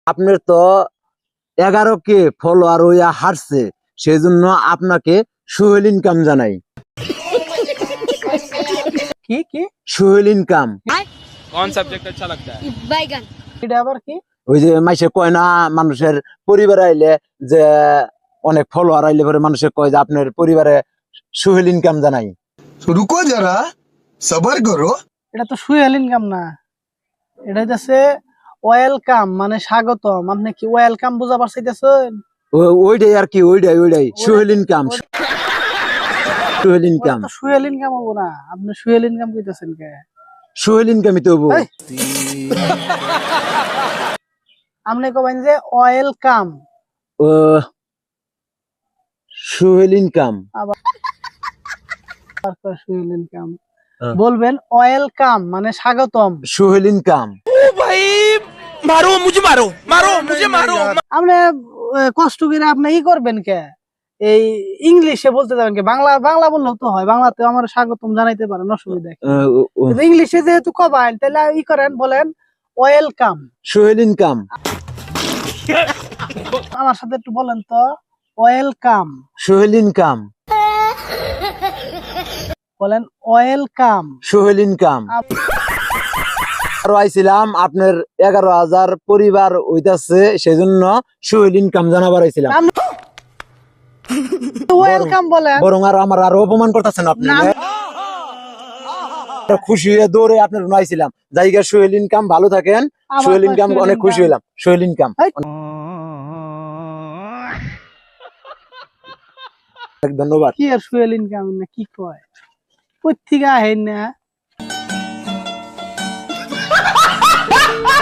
আপনার তো 11K follower হইয়া হারছে, সেই জন্য আপনাকে সোহেল ইনকাম জানাই। কি কি সোহেল ইনকাম कौन सब्जेक्ट अच्छा लगता है? बैगन। এটা আবার কি? ওই যে মাইসে কয় না, মানুষের পরিবার আইলে যে অনেক ফলোয়ার আইলে পরে মানুষে কয় যে আপনার পরিবারে সোহেল ইনকাম জানাই। रुको जरा सबर करो। এটা তো সুহেল ইনকাম না, এটা হচ্ছে ওয়েলকাম মানে স্বাগতম। আপনি কি ওয়েলকাম বুঝা পারছেন? ওইটাই আর কি, ওইটাই Sohel income. Sohel income Suhel income হবো না, আপনি সুহেল ইনকাম কইতেছেন কে? সোহেল ইনকামই তো হবো। এই! আপনি কবেন যে ওয়েলকাম, ও সোহেল ইনকাম সুহেল ইনকাম বলবেন। ওয়েলকাম মানে স্বাগতম। সোহেল ইনকাম। भाई मारो मुझे, मारो मारो मुझे, मारो। আপনি কষ্ট করে আপনি ই করবেন কে? এই ইংলিশে বলতে যাবেন কে? বাংলা বাংলা বললেও তো হয়, বাংলাতে আমার স্বাগতম জানাইতে পারেন, অসুবিধা কি? কিন্তু ইংলিশে যেহেতু কবাইন, তাহলে ই করেন, বলেন ওয়েলকাম। সোহেল ইনকাম। আমার সাথে একটু বলেন তো, ওয়েলকাম। সোহেল ইনকাম। বলেন ওয়েলকাম। সোহেল ইনকাম। আরো আইছিলাম আপনার 11,000 পরিবার হইতাছে, সেজন্য সোহেল ইনকাম জানাবার আইছিলাম। ওয়েলকাম বলেন। বরং আর আমার আরো অপমান করতেছেন আপনি। খুশি হয়ে দৌড়ে আপনার আইছিলাম। জায়গা সোহেল ইনকাম, ভালো থাকেন। সোহেল ইনকাম অনেক খুশি হইলাম। সোহেল ইনকাম ধন্যবাদ। কি আর সোহেল ইনকাম না কি কয়? কই থেকে আহেন না?